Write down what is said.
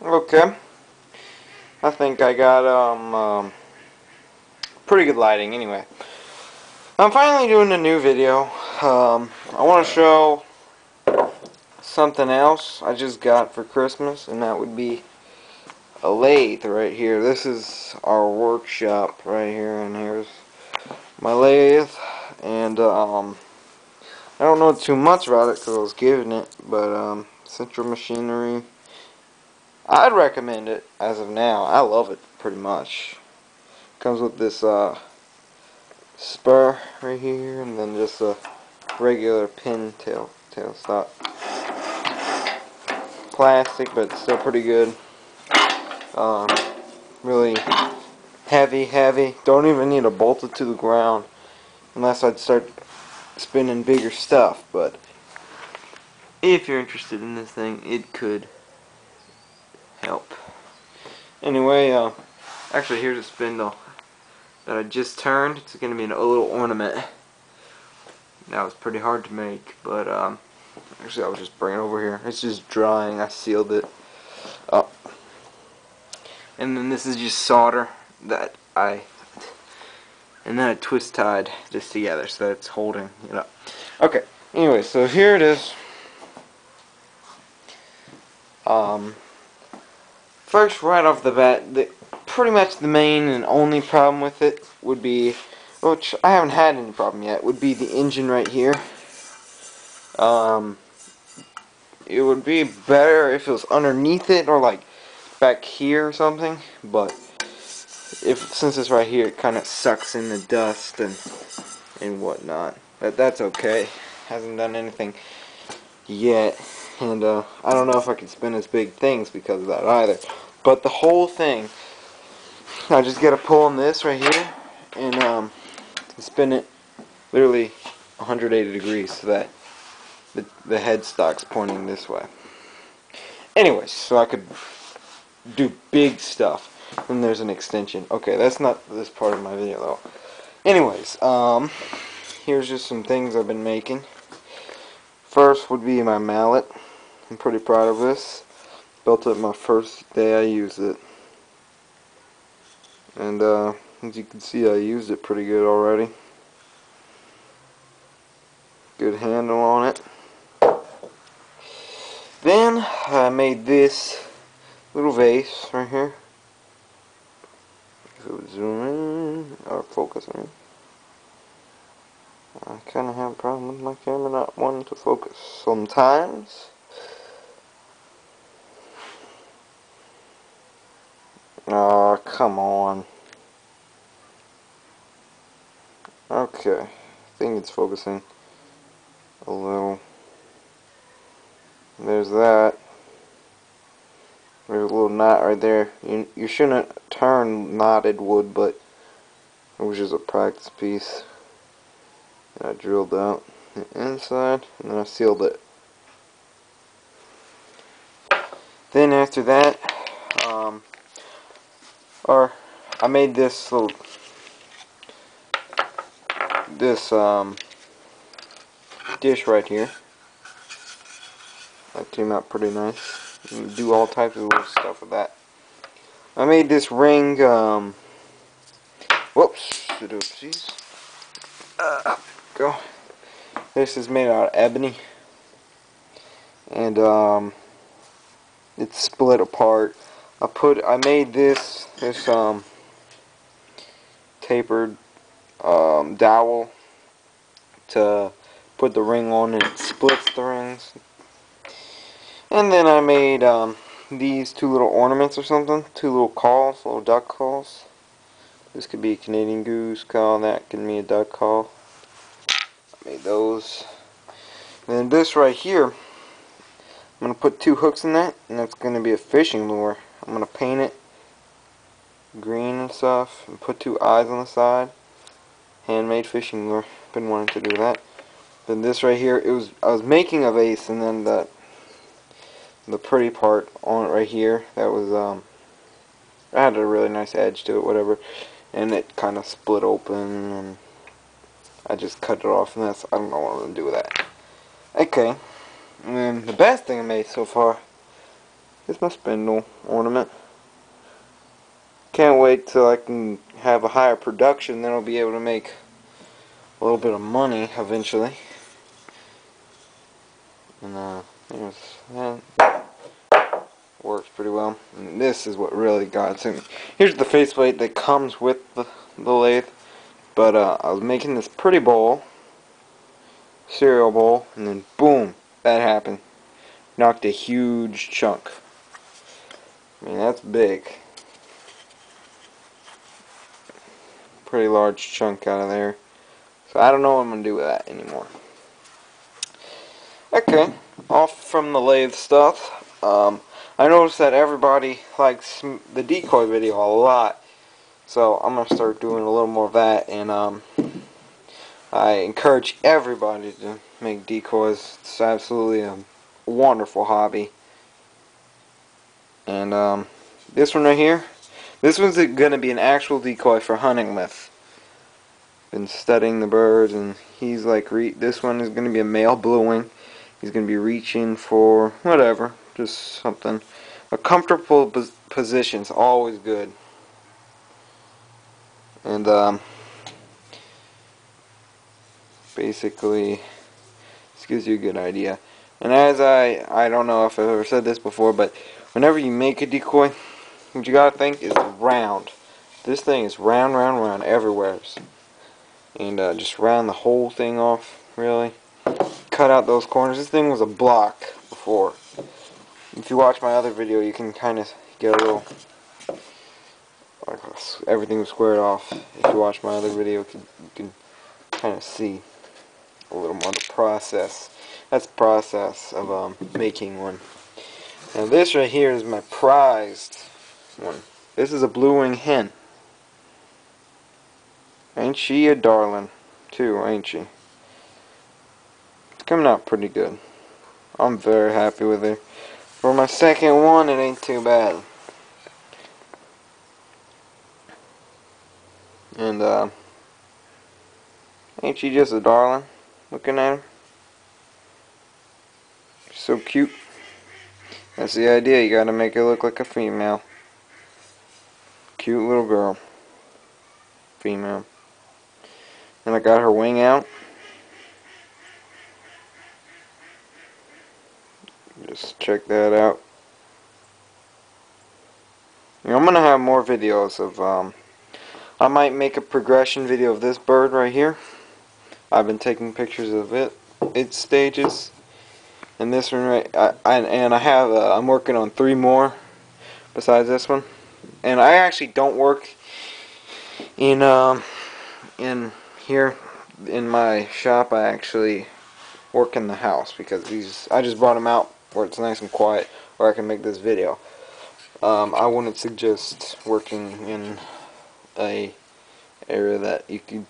Okay, I think I got pretty good lighting anyway. I'm finally doing a new video. I want to show something else I just got for Christmas, and that would be a lathe right here. This is our workshop right here, and here's my lathe. And I don't know too much about it because I was given it, but Central Machinery, I'd recommend it as of now. I love it pretty much. Comes with this spur right here, and then just a regular pin tail stop. Plastic, but still pretty good. Um, really heavy. Don't even need to bolt it to the ground unless I'd start spinning bigger stuff. But if you're interested in this thing, it could help. Anyway, actually here's a spindle that I just turned. It's going to be a little ornament. That was pretty hard to make, but actually I'll just bring it over here. It's just drying. I sealed it up. And then this is just solder that and then I twist tied this together so that it's holding it up. Okay, anyway, so here it is. First, right off the bat, pretty much the main and only problem with it would be, which I haven't had any problem yet, would be the engine right here. It would be better if it was underneath it or like back here or something, but since it's right here, it kind of sucks in the dust and whatnot. That's okay. Hasn't done anything yet, and I don't know if I can spin as big things because of that either. But the whole thing, I just gotta pull on this right here and spin it literally 180 degrees so that the headstock's pointing this way. Anyways, so I could do big stuff. Then there's an extension. Okay, that's not this part of my video though. Anyways, here's just some things I've been making. First would be my mallet. I'm pretty proud of this. Built it my first day I used it. And as you can see, I used it pretty good already. Good handle on it. Then I made this little vase right here. If it would zoom in or focus in. I kind of have a problem with my camera not wanting to focus sometimes. Oh, come on. Okay, I think it's focusing a little. There's that. There's a little knot right there. You shouldn't turn knotted wood, but it was just a practice piece. And I drilled out the inside, and then I sealed it. Then after that, I made this little dish right here. That came out pretty nice. You can do all types of little stuff with that. I made this ring, whoops, oopsies. Go. This is made out of ebony. And, it's split apart. I made this tapered, dowel to put the ring on, and it splits the rings. And then I made these two little ornaments or something, two little calls, little duck calls. This could be a Canadian goose call, that can be a duck call. I made those. And then this right here, I'm going to put two hooks in that, and that's going to be a fishing lure. I'm going to paint it green and stuff, and put two eyes on the side. Handmade fishing lure. Been wanting to do that. Then this right here, I was making a vase, and then the pretty part on it right here, that was it had a really nice edge to it, whatever, and it kind of split open, and I just cut it off, and I don't know what I'm gonna do with that. Okay, and then the best thing I made so far It's my spindle ornament. Can't wait till I can have a higher production, then I'll be able to make a little bit of money eventually. And that works pretty well. And this is what really got to me. Here's the faceplate that comes with the lathe. But I was making this pretty bowl, cereal bowl, and then boom, that happened. Knocked a huge chunk. I mean, that's big. Pretty large chunk out of there. So I don't know what I'm going to do with that anymore. Okay, off from the lathe stuff. I noticed that everybody likes the decoy video a lot. So I'm going to start doing a little more of that. And I encourage everybody to make decoys. It's absolutely a wonderful hobby. And this one right here, this one's going to be an actual decoy for hunting with. Been studying the birds, and he's like, this one is going to be a male blue wing. He's going to be reaching for whatever, just something. A comfortable position's always good. And basically, this gives you a good idea. And as I don't know if I've ever said this before, but whenever you make a decoy, what you gotta think is round. This thing is round, round, round everywhere. And just round the whole thing off, really. Cut out those corners. This thing was a block before. If you watch my other video, you can kind of get a little, like, everything was squared off. If you watch my other video, you can kind of see a little more the process. That's the process of making one. Now this right here is my prized one. This is a blue wing hen. Ain't she a darling, too, ain't she? It's coming out pretty good. I'm very happy with her. For my second one, it ain't too bad. And ain't she just a darling? Looking at her. She's so cute. That's the idea. You gotta make it look like a female. Cute little girl. Female. And I got her wing out. Just check that out. You know, I'm gonna have more videos of I might make a progression video of this bird right here. I've been taking pictures of its stages. And this one right, I'm working on 3 more besides this one. And I actually don't work in here in my shop. I actually work in the house because I just brought them out where it's nice and quiet where I can make this video. I wouldn't suggest working in a area that you could